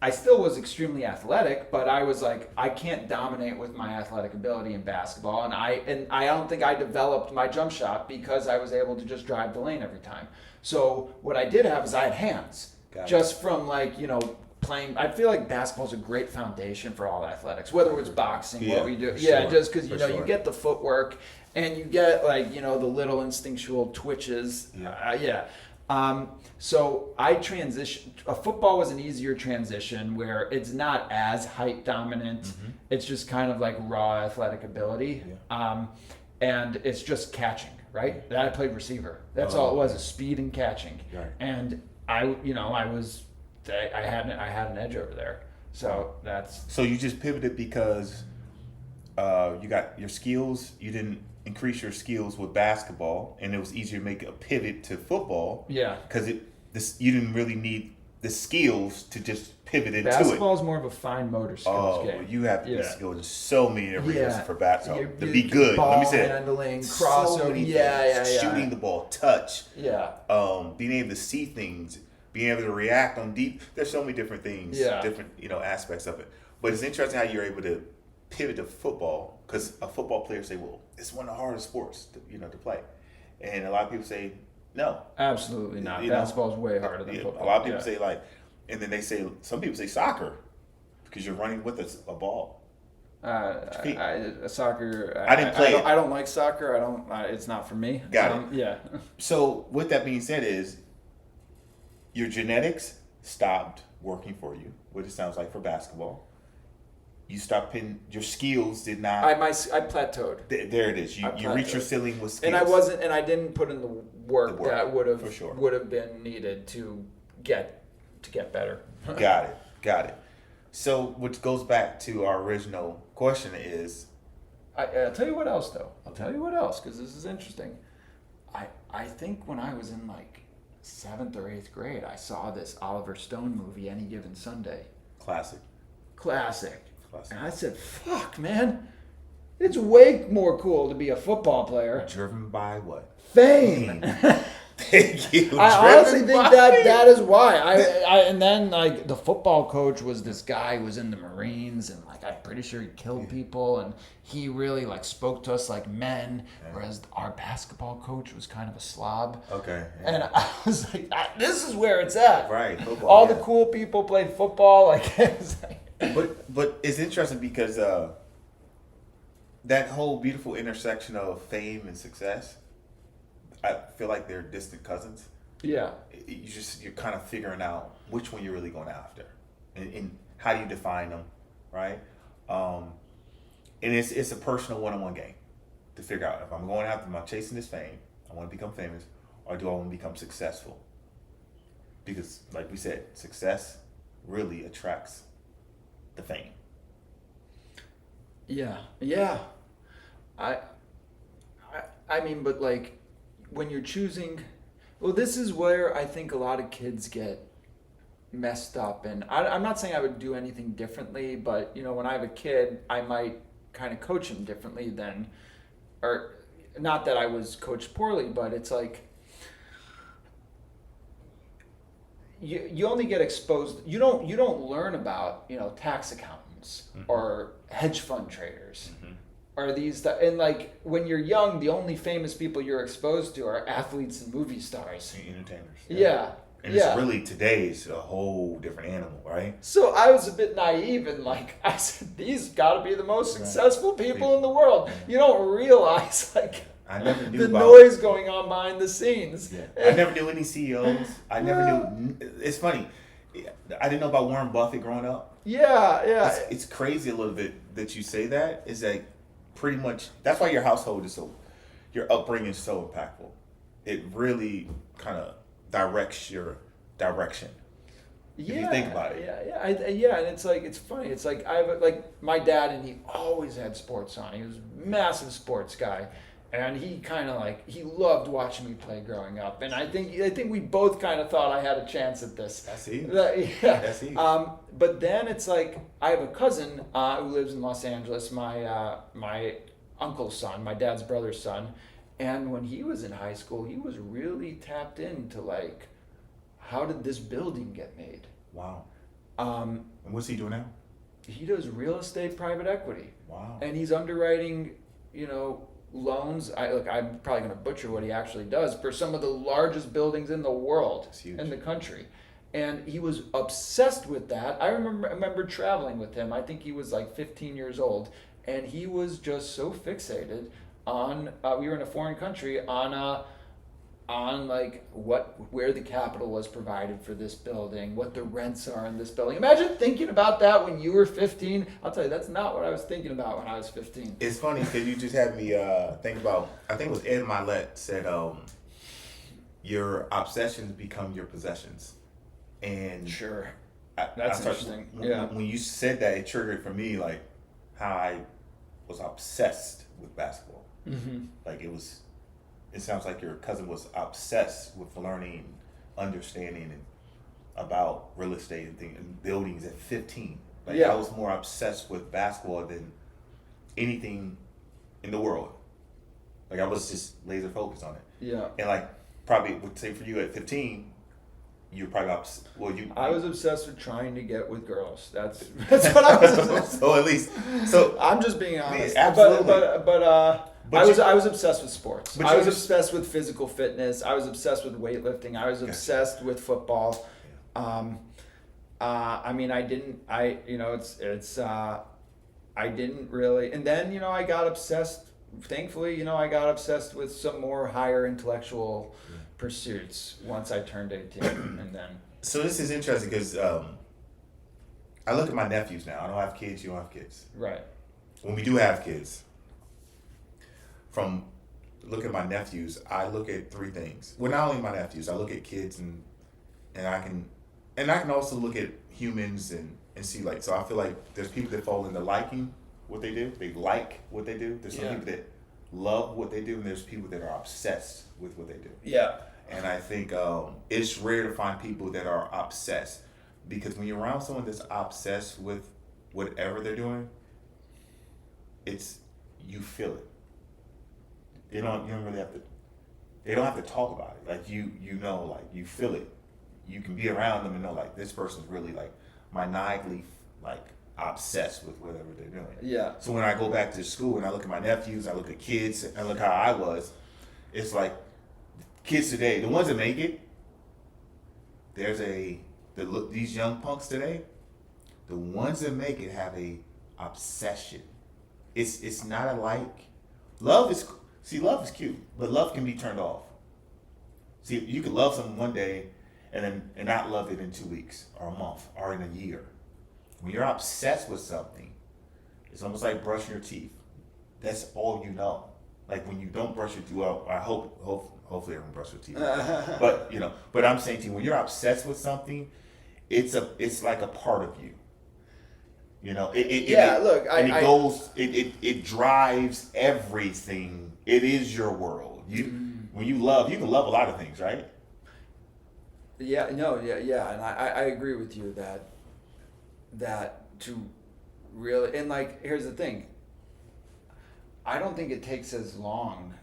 S1: I still was extremely athletic, but I was like, I can't dominate with my athletic ability in basketball, and I don't think I developed my jump shot because I was able to just drive the lane every time. So what I did have is I had hands,
S2: Got it.
S1: just from playing. I feel like basketball's a great foundation for all athletics, whether it's boxing,
S2: Yeah,
S1: what we do.
S2: for
S1: Yeah,
S2: sure,
S1: just because
S2: for
S1: you
S2: sure.
S1: get the footwork and you get the little instinctual twitches. So I transitioned. Football was an easier transition where it's not as height dominant.
S2: Mm-hmm.
S1: It's just kind of like raw athletic ability, and it's just catching. Right? I played receiver. That's all it was: is speed and catching.
S2: Right.
S1: And I had an edge over there. So that's
S2: So you just pivoted because you got your skills. You didn't increase your skills with basketball, and it was easier to make a pivot to football.
S1: yeah.
S2: Because you didn't really need the skills to just pivot into
S1: Basketball
S2: it.
S1: is more of a fine motor skills game.
S2: You have to be skilled in so many areas for basketball
S1: You-
S2: to
S1: you-
S2: be good.
S1: Ball
S2: Let me say it.
S1: handling,
S2: So
S1: crossover.
S2: many
S1: Yeah.
S2: things. Shooting the ball, touch.
S1: Yeah.
S2: Being able to see things, being able to react on deep. There's so many different things,
S1: Yeah.
S2: different aspects of it. But it's interesting how you're able to pivot to football because a football player say, "Well, it's one of the hardest sports to play," and a lot of people say, "No,
S1: Absolutely not.
S2: You know,
S1: Basketball is way harder than
S2: Yeah,
S1: football.
S2: a lot of people say and then they say some people say soccer because you're running with a ball. feet.
S1: Soccer.
S2: I didn't play it.
S1: I don't like soccer. It's not for me.
S2: Got it.
S1: Yeah.
S2: So with that being said, is your genetics stopped working for you? What it sounds like for basketball. You stopped putting your skills did not.
S1: I plateaued.
S2: There it is. You reached your ceiling with skills.
S1: And I didn't put in the work that
S2: for sure.
S1: would have been needed to get better.
S2: Got it. So, which goes back to our original question is,
S1: I'll tell you what else though. Because this is interesting. I think when I was in like 7th or 8th grade, I saw this Oliver Stone movie, Any Given Sunday.
S2: classic.
S1: And I said, "Fuck, man, it's way more cool to be a football player."
S2: Driven by what?
S1: Fame.
S2: Thank you.
S1: I honestly think that is why. And then like the football coach was this guy who was in the Marines, and like I'm pretty sure he killed people, and he really like spoke to us like men, whereas our basketball coach was kind of a slob.
S2: Okay. Yeah.
S1: And I was like, this is where it's at.
S2: Right. Football,
S1: All the cool people played football. Like, it's like
S2: But it's interesting because that whole beautiful intersection of fame and success, I feel like they're distant cousins.
S1: yeah.
S2: You're kind of figuring out which one you're really going after, and how do you define them, right? And it's a personal one-on-one game to figure out if I'm going after, am I chasing this fame? I want to become famous, or do I want to become successful? Because, like we said, success really attracts the fame.
S1: Yeah. I mean, but like when you're choosing, well, this is where I think a lot of kids get messed up. And I'm not saying I would do anything differently, but when I have a kid, I might kind of coach him differently than, or not that I was coached poorly, but it's like you only get exposed. You don't learn about tax accountants or hedge fund traders. Or these, and like when you're young, the only famous people you're exposed to are athletes and movie stars.
S2: Entertainers.
S1: Yeah.
S2: And it's really, today's a whole different animal, right?
S1: So I was a bit naive and like I said, these got to be the most successful people in the world. You don't realize like
S2: I never knew
S1: the
S2: about
S1: noise going on behind the scenes.
S2: I never knew any CEOs. I never knew. It's funny. I didn't know about Warren Buffett growing up.
S1: Yeah.
S2: It's crazy a little bit that you say that. Is that pretty much that's why your household is so, your upbringing is so impactful. It really kind of directs your direction. If you think about it.
S1: And it's like, it's funny. It's like like my dad, and he always had sports on. He was a massive sports guy, and he kind of like he loved watching me play growing up. And I think we both kind of thought I had a chance at this.
S2: That's huge.
S1: That's
S2: huge.
S1: But then it's like I have a cousin who lives in Los Angeles. My uncle's son, my dad's brother's son, and when he was in high school, he was really tapped into like, how did this building get made?
S2: Wow. And what's he doing now?
S1: He does real estate private equity.
S2: Wow.
S1: And he's underwriting, loans. I'm probably going to butcher what he actually does for some of the largest buildings in the world,
S2: That's huge.
S1: in the country. And he was obsessed with that. I remember traveling with him. I think he was like 15 years old, and he was just so fixated on. We were in a foreign country on like where the capital was provided for this building, what the rents are in this building. Imagine thinking about that when you were 15. I'll tell you, that's not what I was thinking about when I was 15.
S2: It's funny because you just had me think about. I think it was Ed Milet said, "Your obsessions become your possessions," and
S1: Sure,
S2: that's
S1: interesting.
S2: When you said that, it triggered for me like how I was obsessed with basketball.
S1: Mm-hmm.
S2: Like it was. It sounds like your cousin was obsessed with learning, understanding, and about real estate and buildings at 15. Like I was more obsessed with basketball than anything in the world. Like I was just laser focused on it.
S1: Yeah.
S2: And like probably would say for you at 15, you're probably
S1: I was obsessed with trying to get with girls. That's what I was obsessed.
S2: So at least
S1: I'm just being honest.
S2: Absolutely.
S1: But I was obsessed with sports. I was obsessed with physical fitness. I was obsessed with weightlifting. I was obsessed with football. I didn't really, and then, I got obsessed, thankfully, I got obsessed with some more higher intellectual pursuits once I turned 18, and then.
S2: So this is interesting because I look at my nephews now. I don't have kids, you don't have kids.
S1: Right.
S2: When we do have kids, from look at my nephews, I look at three things. Well, not only my nephews, I look at kids and I can also look at humans and see like, so I feel like there's people that fall into liking what they do. They like what they do. There's some people that love what they do, and there's people that are obsessed with what they do.
S1: Yeah.
S2: And I think it's rare to find people that are obsessed, because when you're around someone that's obsessed with whatever they're doing, you feel it. You don't really have to. They don't have to talk about it. Like you like you feel it. You can be around them and know like this person's really like maniacally like obsessed with whatever they're doing.
S1: Yeah.
S2: So when I go back to school and I look at my nephews, I look at kids, and I look how I was, it's like kids today, the ones that make it. These young punks today, the ones that make it have a obsession. It's not a like. Love is cute, but love can be turned off. See, you can love someone one day and not love it in 2 weeks or a month or in a year. When you're obsessed with something, it's almost like brushing your teeth. That's all you know. Like when you don't brush your teeth, well, I hopefully everyone brush their teeth. But I'm saying to you, when you're obsessed with something, it's like a part of you. It drives everything. It is your world. When you love, you can love a lot of things, right?
S1: Yeah, no, yeah, and I agree with you that to really, and like, here's the thing. I don't think it takes as long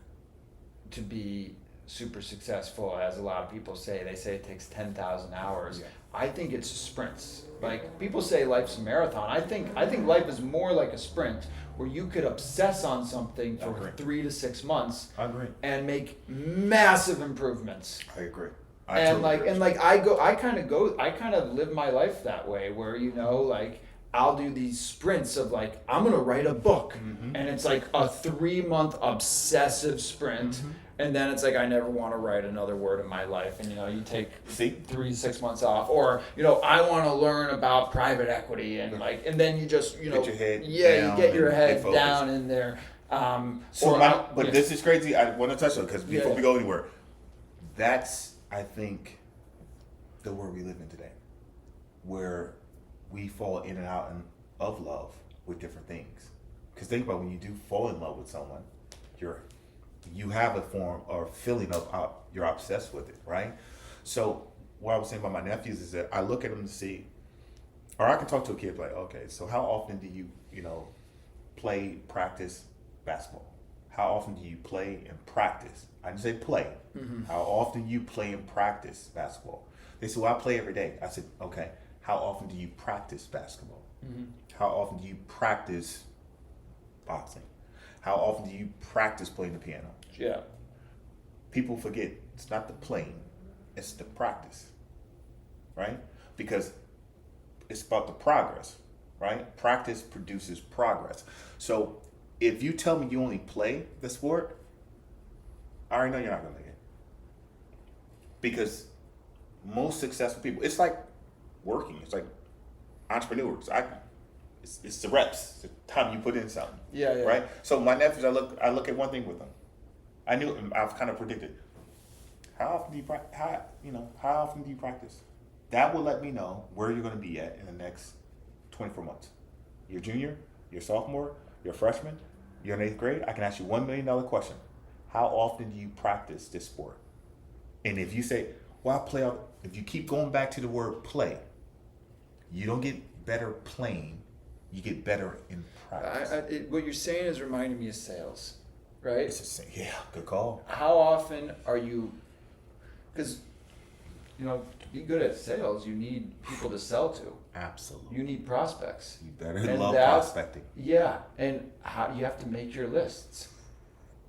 S1: to be super successful as a lot of people say. They say it takes 10,000 hours. Yeah. I think it's sprints. Like people say life's a marathon. I think life is more like a sprint where you could obsess on something for 3 to 6 months.
S2: I agree.
S1: And make massive improvements.
S2: I agree.
S1: I kind of live my life that way where like I'll do these sprints of like I'm gonna write a book, and it's like a 3-month obsessive sprint, And then it's like, I never want to write another word in my life. And, you take
S2: See?
S1: 3 to 6 months off. Or, I want to learn about private equity. And and then you just,
S2: Get your head down
S1: you get your
S2: and
S1: head
S2: get focused.
S1: down in there.
S2: But this is crazy. I want to touch on, because before
S1: Yeah.
S2: we go anywhere, that's, I think, the world we live in today, where we fall in and out of love with different things. Because think about when you do fall in love with someone, you have a form or feeling of you're obsessed with it, right? So what I was saying about my nephews is that I look at them to see, or I can talk to a kid like, okay, so how often do you practice basketball? How often do you play and practice? I didn't say play.
S1: Mm-hmm.
S2: How often do you play and practice basketball? They said, well, I play every day. I said, okay, how often do you practice basketball?
S1: Mm-hmm.
S2: How often do you practice boxing? How often do you practice playing the piano?
S1: Yeah.
S2: People forget it's not the playing, it's the practice, right? Because it's about the progress, right? Practice produces progress. So if you tell me you only play the sport, I already know you're not going to make it. Because most successful people, it's like working, it's like entrepreneurs. It's the reps, the time you put in something.
S1: Yeah.
S2: Right? So my nephews, I look at one thing with them. I knew, I've kind of predicted. How often do you practice? That will let me know where you're going to be at in the next 24 months. You're junior, you're sophomore, you're freshman, you're in 8th grade. I can ask you $1 million question. How often do you practice this sport? And if you say, well, I play, if you keep going back to the word play, you don't get better playing, you get better in practice.
S1: What you're saying is reminding me of sales, right?
S2: It's the same. Yeah, good call.
S1: How often are you, because, to be good at sales, you need people to sell to.
S2: Absolutely.
S1: You need prospects.
S2: You better love prospecting.
S1: Yeah, and you have to make your lists.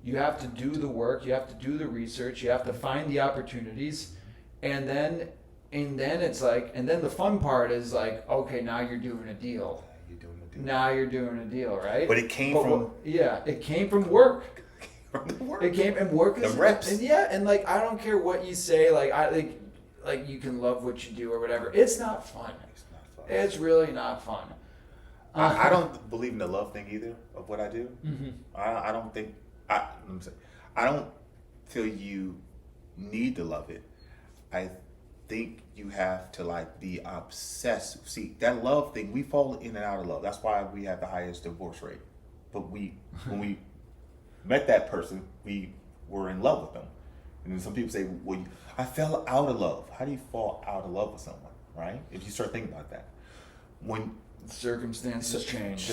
S1: You have to do the work, you have to do the research, you have to find the opportunities, and then it's like, and then the fun part is like, okay, now you're doing a deal. Now you're doing a deal, right?
S2: But it came from
S1: it came from work.
S2: From the work.
S1: It came and work is
S2: the reps.
S1: And like I don't care what you say, like you can love what you do or whatever. It's not fun.
S2: It's not fun.
S1: It's really not fun.
S2: I don't believe in the love thing either of what I do.
S1: Mm-hmm.
S2: I don't think I don't feel you need to love it. I think you have to be obsessed. See, that love thing, we fall in and out of love. That's why we have the highest divorce rate. But when we met that person, we were in love with them. And then some people say, well, I fell out of love. How do you fall out of love with someone, right? If you start thinking about that. When
S1: circumstances change.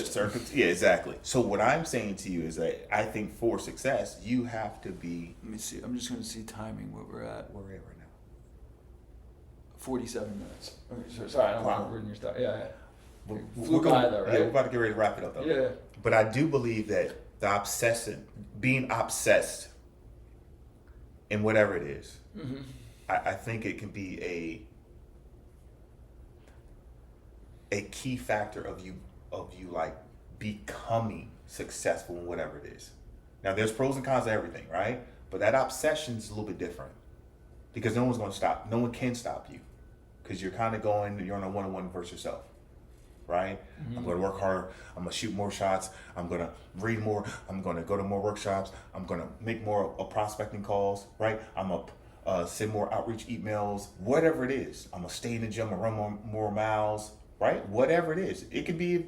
S2: Yeah, exactly. So what I'm saying to you is that I think for success, you have to be...
S1: Let me see. I'm just going to see timing where we're at.
S2: Where we're at right now.
S1: 47 minutes. Okay, sorry, I don't want to ruin your stuff. Yeah.
S2: We're
S1: by though, right?
S2: Yeah, we're about to get ready to wrap it up though.
S1: Yeah.
S2: But I do believe that being obsessed in whatever it is,
S1: Mm-hmm.
S2: I think it can be a key factor of you becoming successful in whatever it is. Now there's pros and cons to everything, right? But that obsession is a little bit different because no one's going to stop. No one can stop you because you're on a one-on-one versus yourself, right? Mm-hmm. I'm going to work harder. I'm going to shoot more shots. I'm going to read more. I'm going to go to more workshops. I'm going to make more prospecting calls, right? I'm going to send more outreach emails, whatever it is. I'm going to stay in the gym and run more miles, right? Whatever it is. It could be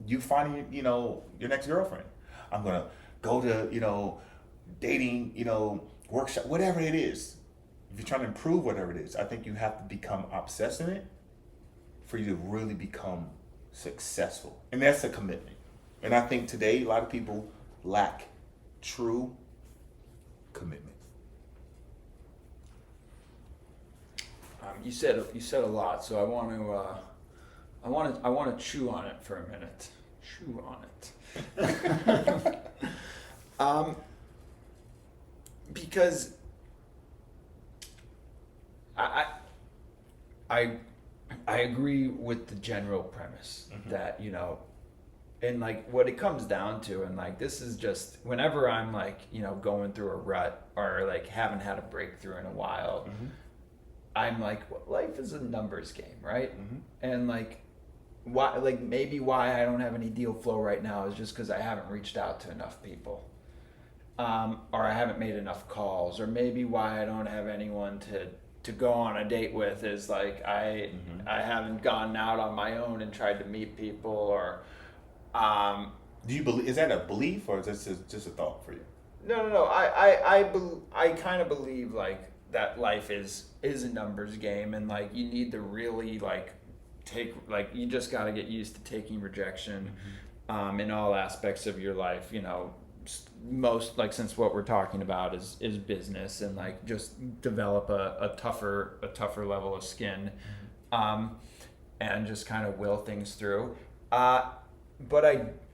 S2: you finding, your next girlfriend. I'm going to go to, dating, workshop, whatever it is. If you're trying to improve whatever it is, I think you have to become obsessed in it for you to really become successful. And that's a commitment. And I think today a lot of people lack true commitment.
S1: You said a lot, so I want to chew on it for a minute. Chew on it. Because I agree with the general premise that And like what it comes down to, and like this is just whenever I'm like, going through a rut or like haven't had a breakthrough in a while, I'm like, well, life is a numbers game, right? And like maybe why I don't have any deal flow right now is just because I haven't reached out to enough people, or I haven't made enough calls, or maybe why I don't have anyone to go on a date with is like I haven't gone out on my own and tried to meet people, or
S2: do you believe, is that a belief or is this just a thought for you?
S1: No. I kind of believe like that life is a numbers game, and like you need to really like you just got to get used to taking rejection in all aspects of your life. Most like since what we're talking about is business, and like just develop a tougher level of skin, and just kind of will things through. But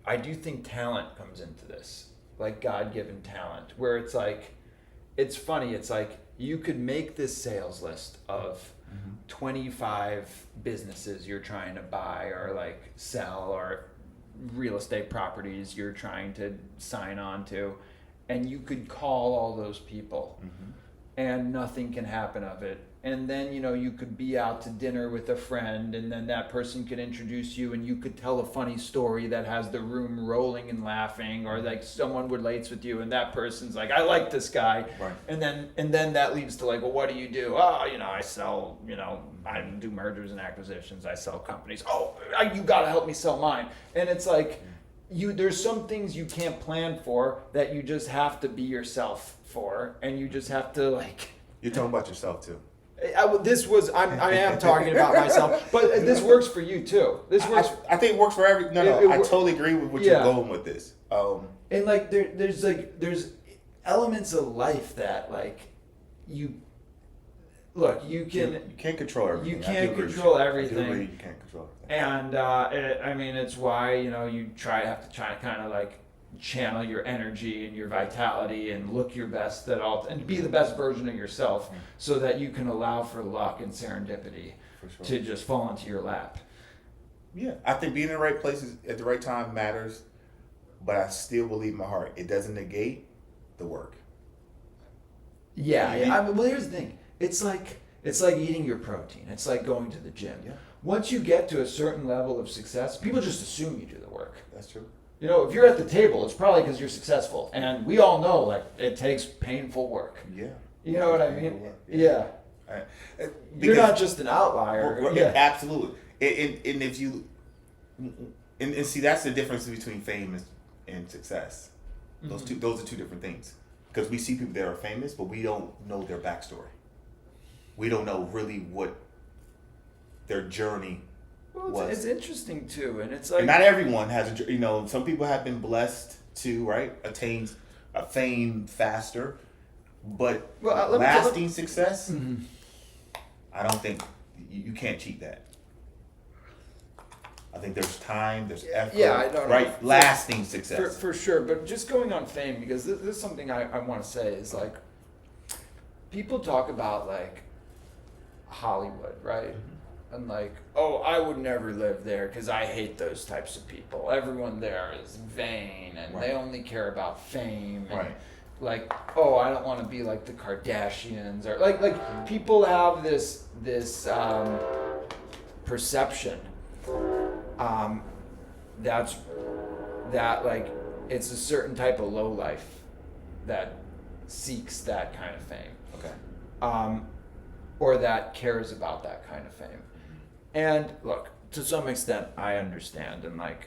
S1: I do think talent comes into this, like God-given talent, where it's like, it's funny, it's like you could make this sales list of 25 businesses you're trying to buy or like sell, or real estate properties you're trying to sign on to, and you could call all those people and nothing can happen of it. And then, you could be out to dinner with a friend, and then that person could introduce you, and you could tell a funny story that has the room rolling and laughing, or like someone relates with you, and that person's like, I like this guy.
S2: Right.
S1: And then that leads to like, well, what do you do? Oh, I sell, I do mergers and acquisitions. I sell companies. Oh, you got to help me sell mine. And it's like, there's some things you can't plan for that you just have to be yourself for, and you just have to like.
S2: You're talking about yourself too.
S1: I am talking about myself, but this works for you too. This works.
S2: I think it works for every. I totally agree with what you're going with this.
S1: And like there's elements of life that like you
S2: can't control everything.
S1: You can't control everything.
S2: I do agree, you can't control everything.
S1: And it's why you have to try to kind of like channel your energy and your vitality and look your best at all, and be the best version of yourself, so that you can allow for luck and serendipity to just fall into your lap.
S2: Yeah, I think being in the right places at the right time matters, but I still believe in my heart it doesn't negate the work.
S1: Well, here's the thing. It's like eating your protein. It's like going to the gym. Yeah. Once you get to a certain level of success, people just assume you do the work.
S2: That's true.
S1: If you're at the table, it's probably because you're successful, and we all know like it takes painful work.
S2: Yeah.
S1: You know what I mean? Yeah. You're not just an outlier.
S2: Absolutely. And if you and see, that's the difference between fame and success. Those are two different things. Because we see people that are famous, but we don't know their backstory. We don't know really what their journey.
S1: Well, it's interesting too, and it's like,
S2: and not everyone has some people have been blessed to attain a fame faster, but lasting success, I don't think you can't cheat that. I think there's time, there's effort, lasting success
S1: for sure. But just going on fame, because this is something I want to say is like, people talk about like Hollywood, right? And like, oh, I would never live there because I hate those types of people. Everyone there is vain, and they only care about fame. And like, oh, I don't want to be like the Kardashians, or like people have this perception that like it's a certain type of low life that seeks that kind of fame.
S2: Okay.
S1: Or that cares about that kind of fame. And look, to some extent, I understand, and like,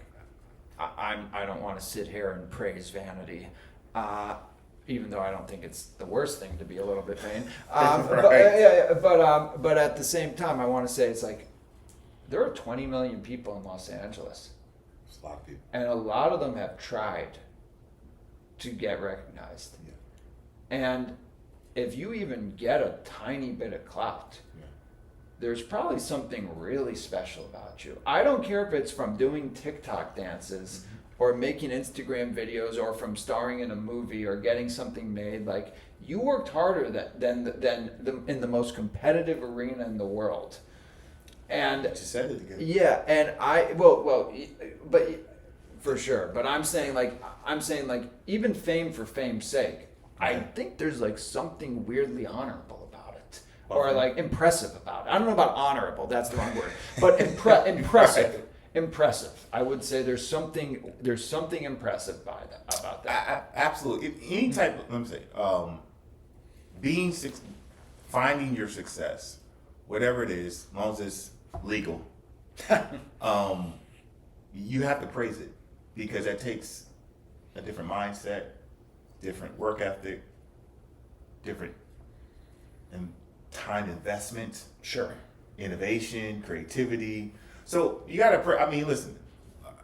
S1: I don't want to sit here and praise vanity, even though I don't think it's the worst thing to be a little bit vain. But at the same time, I want to say it's like, there are 20 million people in Los Angeles.
S2: It's a lot of people,
S1: and a lot of them have tried to get recognized.
S2: Yeah.
S1: And if you even get a tiny bit of clout, there's probably something really special about you. I don't care if it's from doing TikTok dances or making Instagram videos, or from starring in a movie or getting something made. Like, you worked harder than in the most competitive arena in the world. And
S2: you said it again.
S1: Yeah, and but For sure. But I'm saying like even fame for fame's sake, I
S2: Okay.
S1: think there's like something weirdly honorable about it. Or
S2: Okay.
S1: like impressive about it. I don't know about honorable, that's the wrong word. But impressive.
S2: Right.
S1: Impressive. I would say there's something impressive about that.
S2: Absolutely. Any type of, let me say, finding your success, whatever it is, as long as it's legal, you have to praise it because that takes a different mindset, different work ethic, different time investment,
S1: Sure.
S2: innovation, creativity. So you got to, I mean, listen,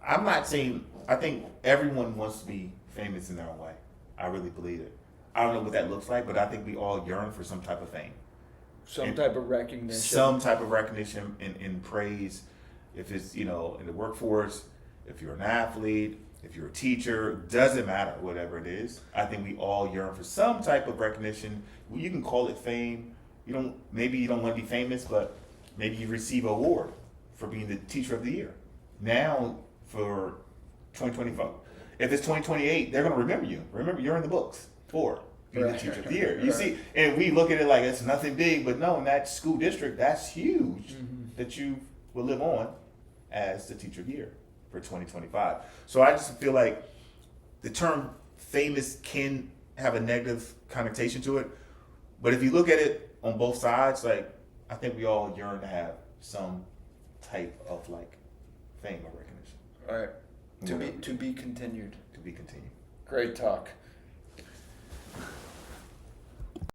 S2: I'm not saying, I think everyone wants to be famous in their own way. I really believe it. I don't know what that looks like, but I think we all yearn for some type of fame.
S1: Some type of recognition.
S2: Some type of recognition and praise. If it's, in the workforce, if you're an athlete, if you're a teacher, doesn't matter, whatever it is. I think we all yearn for some type of recognition. You can call it fame. Maybe you don't want to be famous, but maybe you receive an award for being the teacher of the year. Now for 2025. If it's 2028, they're going to remember you. Remember, you're in the books for being the teacher of the year. You see, and we look at it like it's nothing big, but no, in that school district, that's huge that you will live on as the teacher of the year for 2025. So I just feel like the term famous can have a negative connotation to it, but if you look at it on both sides, like I think we all yearn to have some type of like fame or recognition.
S1: All right. To be continued.
S2: To be continued.
S1: Great talk.